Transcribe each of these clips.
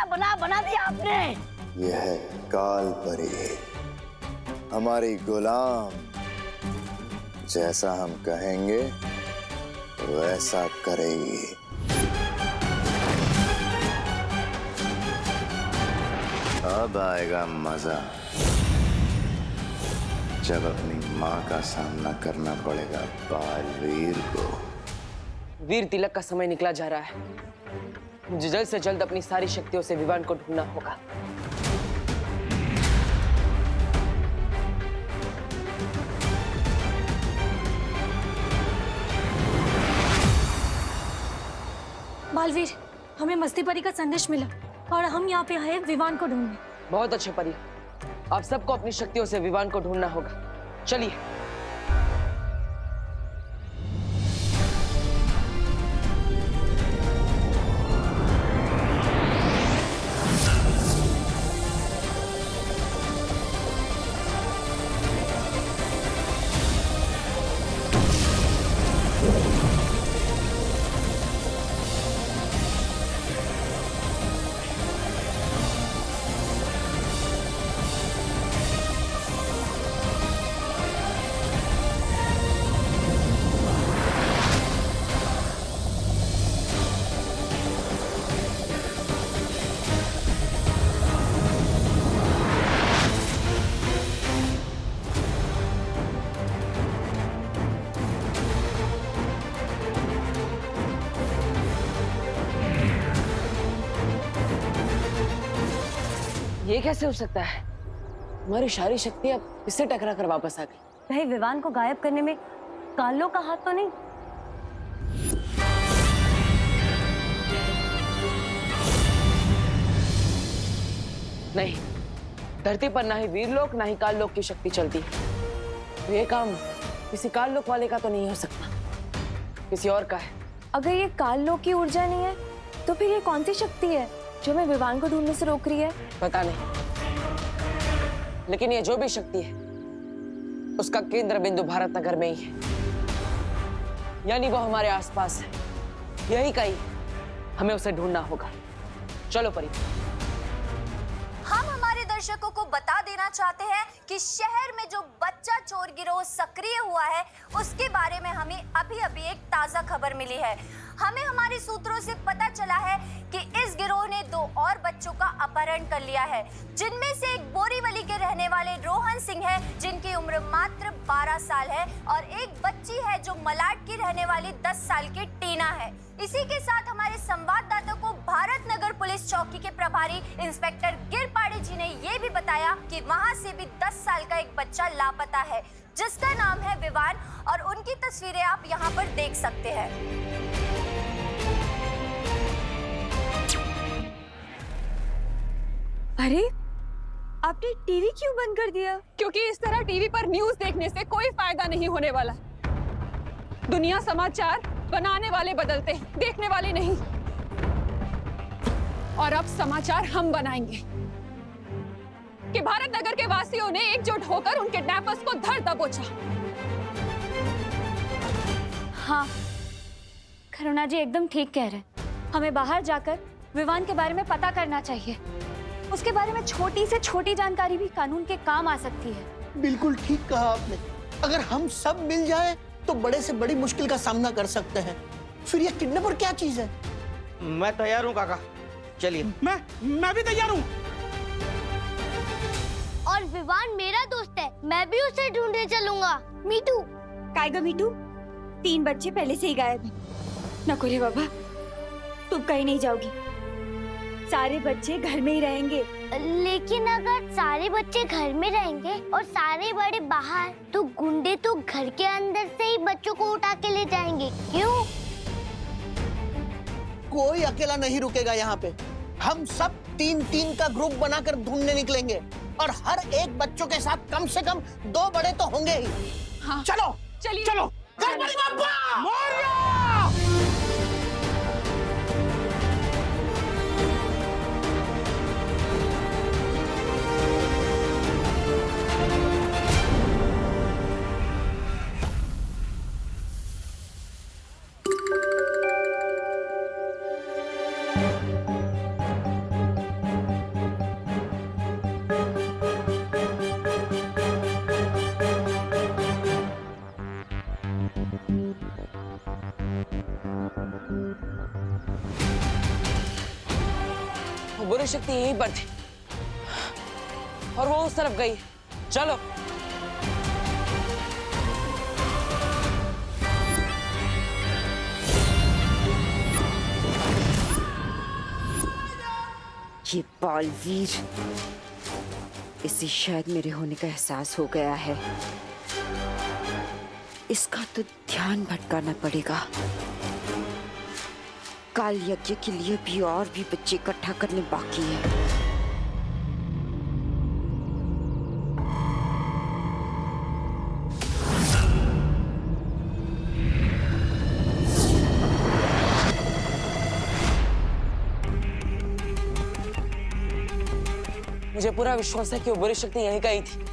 बना दिया आपने। यह है काल परी, हमारी गुलाम। जैसा हम कहेंगे वैसा करेगी। अब आएगा मजा, जब अपनी माँ का सामना करना पड़ेगा बालवीर को। वीर तिलक का समय निकला जा रहा है। मुझे जल्द से जल्द अपनी सारी शक्तियों से विवान को ढूंढना होगा। बालवीर, हमें मस्ती परी का संदेश मिला और हम यहाँ पे आए विवान को ढूंढने। बहुत अच्छे परी, आप सबको अपनी शक्तियों से विवान को ढूंढना होगा। चलिए। ये कैसे हो सकता है? हमारी सारी शक्ति अब इससे टकरा कर वापस आ गई। कहीं विवान को गायब करने में कालो का हाथ तो नहीं? नहीं, धरती पर ना ही वीरलोक ना ही काललोक की शक्ति चलती है। तो ये काम किसी काललोक वाले का तो नहीं हो सकता, किसी और का है। अगर ये काललोक की ऊर्जा नहीं है तो फिर ये कौन सी शक्ति है जो हमें विवान को ढूंढने से रोक रही है? पता नहीं, लेकिन ये जो भी शक्ति है उसका केंद्र बिंदु भारत नगर में ही है, यानी वो हमारे आसपास है। यही कहीं हमें उसे ढूंढना होगा। चलो परी। हम हमारे दर्शकों को बता देना चाहते हैं कि शहर में जो बच्चा चोर गिरोह सक्रिय हुआ है उसके बारे में हमें अभी अभी एक ताजा खबर मिली है। हमें हमारे सूत्रों से पता चला है कि इस गिरोह ने 2 और बच्चों का अपहरण कर लिया है, जिनमें से एक बोरीवली के रहने वाले रोहन सिंह है जिनकी उम्र मात्र 12 साल है, और एक बच्ची है जो मलाड की रहने वाली 10 साल की टीना है। इसी के साथ हमारे संवाददाता को भारत नगर पुलिस चौकी के प्रभारी इंस्पेक्टर गिरपाड़े जी ने ये भी बताया कि वहां से भी 10 साल का एक बच्चा लापता है जिसका नाम है विवान, और उनकी तस्वीरें आप यहाँ पर देख सकते हैं। अरे, आपने टीवी क्यों बंद कर दिया? क्योंकि इस तरह टीवी पर न्यूज़ देखने से कोई फायदा नहीं होने वाला। दुनिया समाचार बनाने वाले बदलते हैं, देखने वाले नहीं। और अब समाचार हम बनाएंगे कि भारत नगर के वासियों ने एकजुट होकर उन किडनैपर्स को धर दबोचा। हाँ, करुणा जी एकदम ठीक कह रहे हैं। हमें बाहर जाकर विवान के बारे में पता करना चाहिए। उसके बारे में छोटी से छोटी जानकारी भी कानून के काम आ सकती है। बिल्कुल ठीक कहा आपने। अगर हम सब मिल जाएं तो बड़े से बड़ी मुश्किल का सामना कर सकते हैं। फिर ये किडनैपर क्या चीज है? मैं तैयार हूँ काका, चलिए। मैं भी तैयार हूँ। और विवान मेरा दोस्त है, मैं भी उसे ढूंढने चलूंगा। मीठू। कायगा मीठू, 3 बच्चे पहले से ही गायब हैं। नकुले बाबा, तुम कहीं नहीं जाओगी। सारे बच्चे घर में ही रहेंगे। लेकिन अगर सारे बच्चे घर में रहेंगे और सारे बड़े बाहर, तो गुंडे तो घर के अंदर से ही बच्चों को उठा के ले जाएंगे। क्यों? कोई अकेला नहीं रुकेगा यहाँ पे। हम सब 3-3 का ग्रुप बनाकर ढूंढने निकलेंगे, और हर एक बच्चों के साथ कम से कम 2 बड़े तो होंगे ही। हाँ। चलो चलिए, चलो। गणपति बप्पा मोरया! बुरी शक्ति यहीं पर थी और वो उस तरफ गई। चलो। ये बालवीर, इसे शायद मेरे होने का एहसास हो गया है। इसका तो ध्यान भटकाना पड़ेगा। काल यज्ञ के लिए भी और भी बच्चे इकट्ठा करने बाकी है। मुझे पूरा विश्वास है कि वो बुरी शक्ति यहीं गई थी।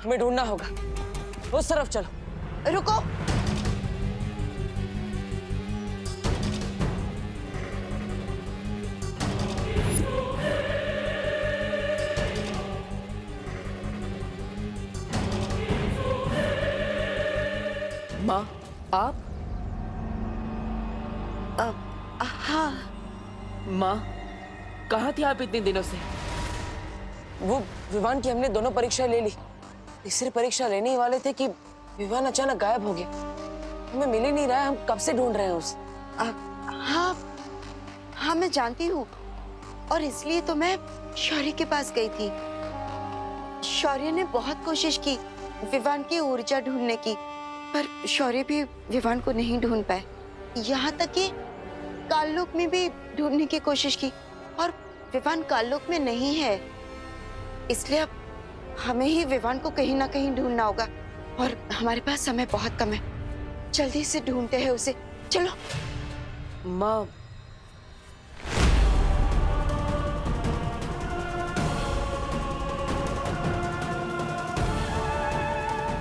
हमें ढूंढना होगा। उस तरफ चलो। रुको, माँ, आप? हाँ। माँ, कहाँ थी आप इतने दिनों से? वो विवान की हमने दोनों परीक्षा ले ली। तीसरी परीक्षा लेने ही वाले थे कि विवान अचानक गायब हो गया। हमें मिल ही नहीं रहा है। हम कब से ढूंढ रहे हैं उसे। हाँ मैं जानती हूँ, और इसलिए तो मैं शौर्य के पास गई थी। शौर्य ने बहुत कोशिश की विवान की ऊर्जा ढूंढने की, पर शौर्य भी विवान को नहीं ढूंढ पाए। यहाँ तक कि काललोक में भी ढूंढने की कोशिश की, और विवान काललोक में नहीं है। इसलिए अब हमें ही विवान को कहीं ना कहीं ढूंढना होगा, और हमारे पास समय बहुत कम है। जल्दी से ढूंढते हैं उसे। चलो। माँ,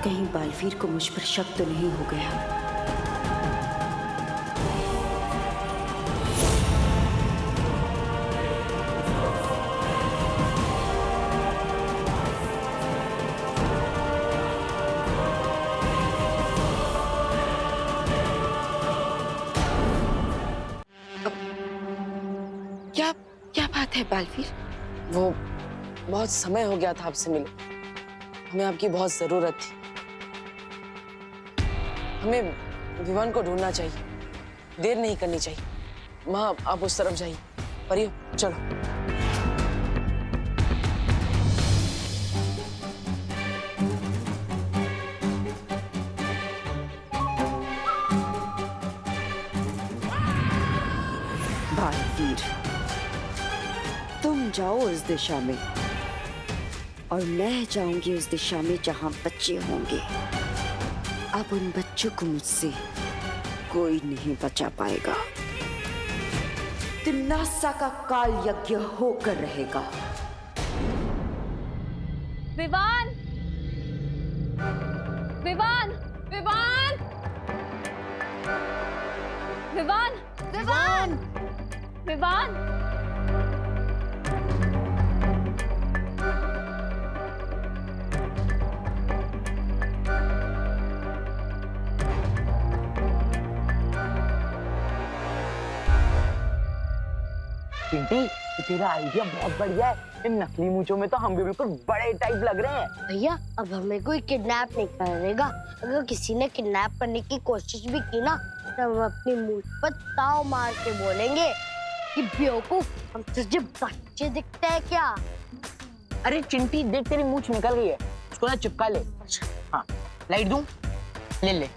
कहीं बालवीर को मुझ पर शक तो नहीं हो गया। क्या बात है बालवीर? वो बहुत समय हो गया था आपसे मिले। हमें आपकी बहुत जरूरत थी। हमें विवान को ढूंढना चाहिए। देर नहीं करनी चाहिए। माँ, आप उस तरफ जाइए। परियो, चलो। बालवीर, तुम जाओ उस दिशा में, और मैं जाऊंगी उस दिशा में जहां बच्चे होंगे। अब उन बच्चों को मुझसे कोई नहीं बचा पाएगा। तिम्नासा का काल यज्ञ होकर रहेगा। विवान! विवान! विवान! विवान! विवान! विवान! चिंटी, तेरा आइडिया बहुत बढ़िया है। इन नकली मूंछों में तो हम भी बिल्कुल बड़े टाइप लग रहे हैं। भैया, अब हमें कोई किडनैप नहीं करेगा। अगर किसी ने किडनैप करने की कोशिश भी की ना, तो हम अपनी मूंछ पर ताव मार के बोलेंगे कि बेवकूफ, हम तुझे बच्चे दिखते हैं क्या? अरे चिंटी, देख तेरी मूंछ निकल गई है, उसको ना चिपका ले। हाँ, लाइट दूं? ले ले।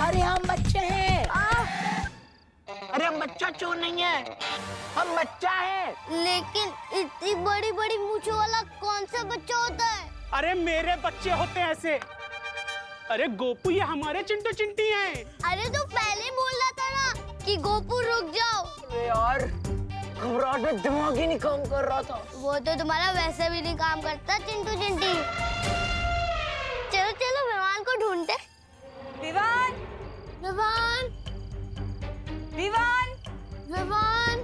अरे हम बच्चे हैं। अरे हम बच्चा चोर नहीं है, हम बच्चा है। लेकिन इतनी बड़ी बड़ी मूंछों वाला कौन सा बच्चा होता है? अरे मेरे बच्चे होते हैं ऐसे। अरे गोपू, ये हमारे चिंटू चिंटी हैं। अरे तो पहले बोलना था ना कि गोपू रुक जाओ। अरे यार, घबराहट में दिमाग ही नहीं काम कर रहा था। वो तो तुम्हारा वैसे भी नहीं काम करता चिंटू चिंटी। चलो चलो विवान को ढूंढते। विवान! विवान! विवान! विवान!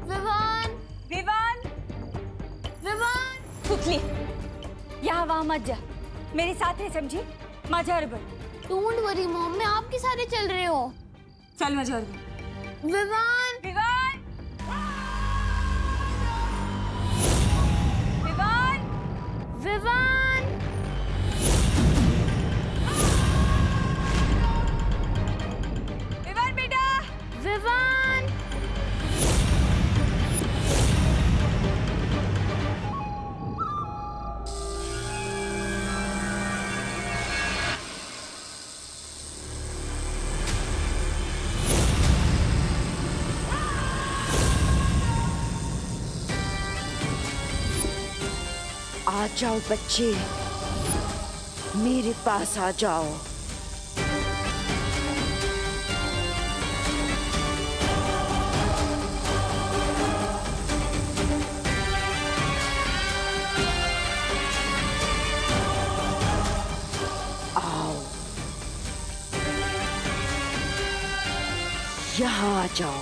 विवान! विवान! सुतली, यहाँ वहाँ मत जा, मेरे साथ है, समझी? माझ्या बरोबर. डोंट वरी मॉम, मैं आपके सारे चल रहे हो. चल माझ्या बरोबर. विवान, विवान, विवान, विवान. विवान बेटा, विवान. आ जाओ बच्चे, मेरे पास आ जाओ. आओ, यहाँ आ जाओ.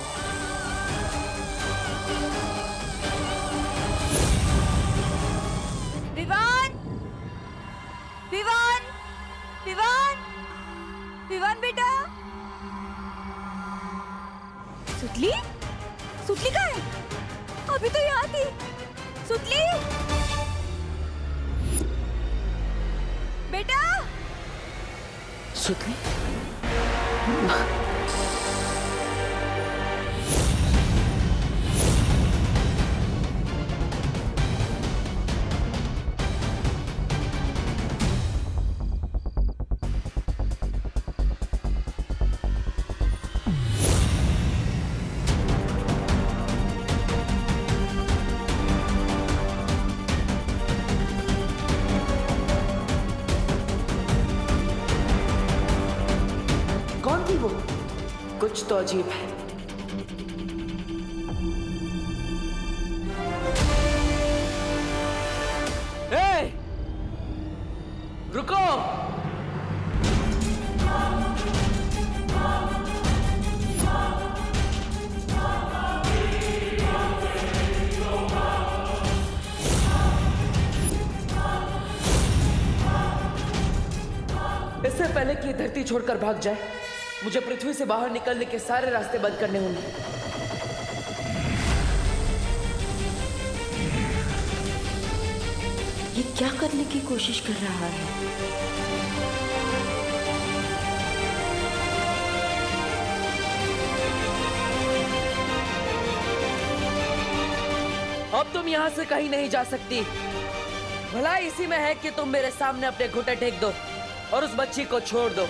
विवान, विवान, विवान, विवान बेटा. सुतली, सुतली कहाँ है? अभी तो यहाँ थी. सुतली, बेटा. सुतली, कौन थी वो? कुछ तो अजीब है. ए! रुको! इससे पहले कि ये धरती छोड़कर भाग जाए, मुझे पृथ्वी से बाहर निकलने के सारे रास्ते बंद करने होंगे. ये क्या करने की कोशिश कर रहा है? अब तुम यहाँ से कहीं नहीं जा सकती. भला इसी में है कि तुम मेरे सामने अपने घुटने टेक दो और उस बच्ची को छोड़ दो.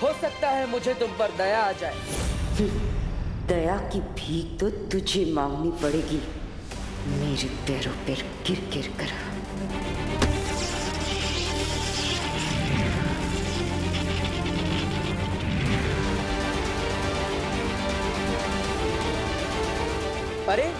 हो सकता है मुझे तुम पर दया आ जाए. दया की भीख तो तुझे मांगनी पड़ेगी, मेरे पैरों पर गिर गिर कर. अरे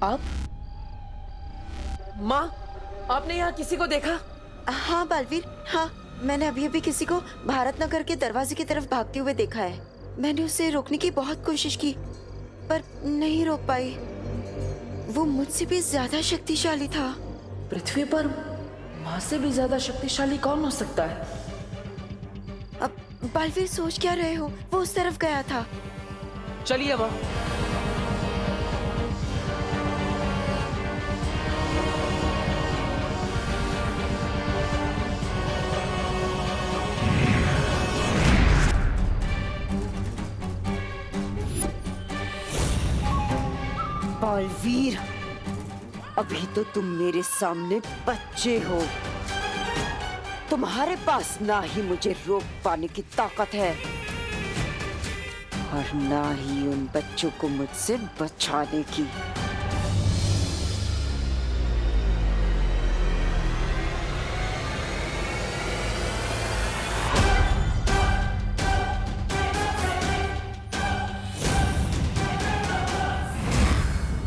आप? माँ, आपने यहाँ किसी को देखा? हाँ बालवीर, हाँ, मैंने अभी अभी किसी को भारत नगर के दरवाजे की तरफ भागते हुए देखा है. मैंने उसे रोकने की बहुत कोशिश की, पर नहीं रोक पाई. वो मुझसे भी ज्यादा शक्तिशाली था. पृथ्वी पर माँ से भी ज्यादा शक्तिशाली कौन हो सकता है? अब बालवीर सोच क्या रहे हो? वो उस तरफ गया था. चलिए माँ. बालवीर, अभी तो तुम मेरे सामने बच्चे हो। तुम्हारे पास ना ही मुझे रोक पाने की ताकत है और ना ही उन बच्चों को मुझसे बचाने की।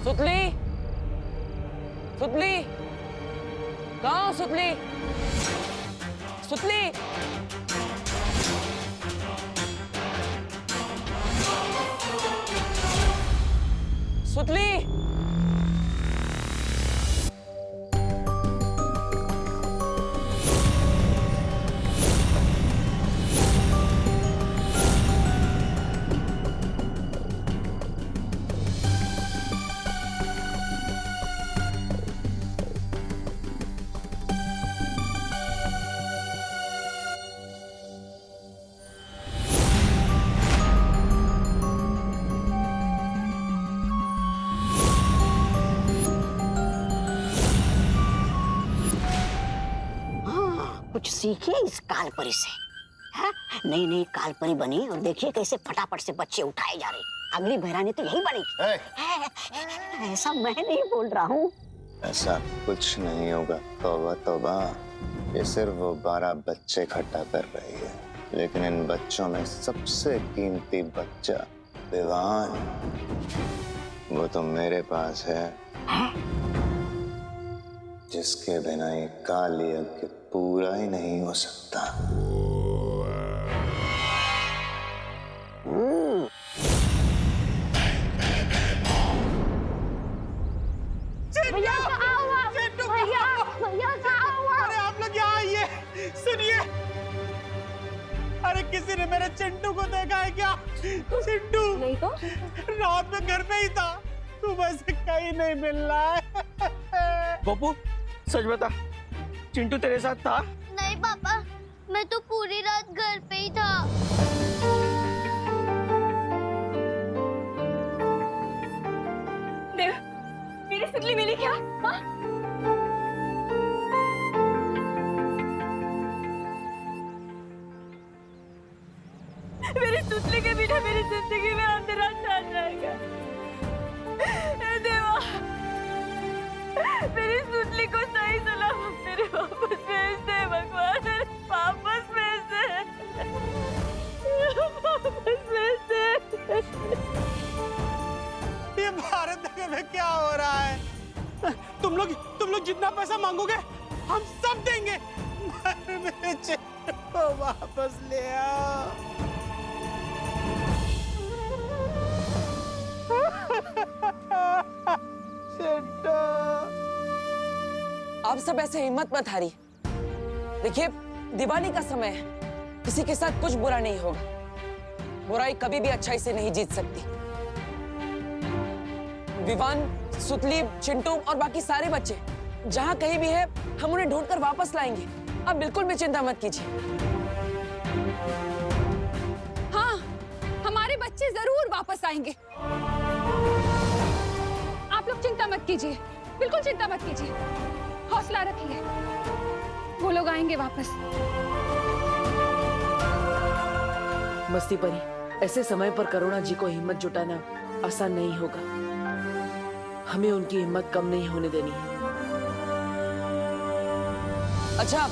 सुतली, सुतली, कहाँ हो सुतली? सुतली, सुतली, कुछ सीखिए इस कालपरी से। हाँ? नई नई कालपरी बनी और देखिए कैसे फटाफट से बच्चे उठाए जा रहे। अगली भैरानी तो यही बनेगी। ऐसा मैं नहीं बोल रहा हूँ। ऐसा कुछ नहीं होगा। तौबा तौबा, ये सिर्फ वो 12 बच्चे इकट्ठा कर रही है, लेकिन इन बच्चों में सबसे कीमती बच्चा विवान, वो तो मेरे पास है, जिसके बिना ये काल यज्ञ पूरा ही नहीं हो सकता। अरे आप लोग यहाँ आइए, सुनिए। अरे किसी ने मेरे चिंटू को देखा है क्या? चिंटू नहीं तो रात में घर में ही था, सुबह से कहीं नहीं मिल रहा है। गोपू, सच बता, चिंटू तेरे साथ था? नहीं पापा, मैं तो पूरी रात घर पे ही था। देव, मेरी सुतली मिली क्या? हाँ? मेरी सुतली के बिना मेरी जिंदगी में अंधेरा छा जाएगा। हे देवा, मेरी सुतली को सही सलामत मेरे वापस भेज दे भगवान, वापस भेज दे, वापस भेज दे। ये भारत नगर में क्या हो रहा है? तुम लोग जितना पैसा मांगोगे हम सब देंगे, मगर मेरे चिंटू को वापस ले आओ। आप सब ऐसे हिम्मत मत हारिए। देखिए, दिवाली का समय है, किसी के साथ कुछ बुरा नहीं होगा। बुराई कभी भी अच्छाई से नहीं जीत सकती। विवान, सुतली, चिंटू और बाकी सारे बच्चे जहां कहीं भी है, हम उन्हें ढूंढकर वापस लाएंगे। आप बिल्कुल भी चिंता मत कीजिए। हाँ, हमारे बच्चे जरूर वापस आएंगे। आप लोग चिंता मत कीजिए, बिल्कुल चिंता मत कीजिए, हौसला रखिए, वो लोग आएंगे वापस। मस्ती परी, ऐसे समय पर करुणा जी को हिम्मत जुटाना आसान नहीं होगा। हमें उनकी हिम्मत कम नहीं होने देनी है। अच्छा,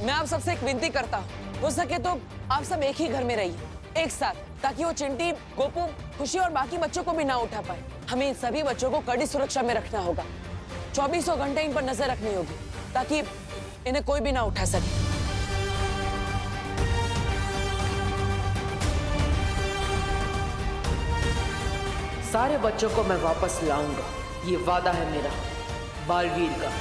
मैं आप सबसे एक विनती करता हूँ, हो सके तो आप सब एक ही घर में रहिए, एक साथ, ताकि वो चिंटी, गोपू, खुशी और बाकी बच्चों को भी ना उठा पाए। हमें इन सभी बच्चों को कड़ी सुरक्षा में रखना होगा। 24 घंटे इन पर नजर रखनी होगी, ताकि इन्हें कोई भी ना उठा सके। सारे बच्चों को मैं वापस लाऊंगा, ये वादा है मेरा बालवीर का।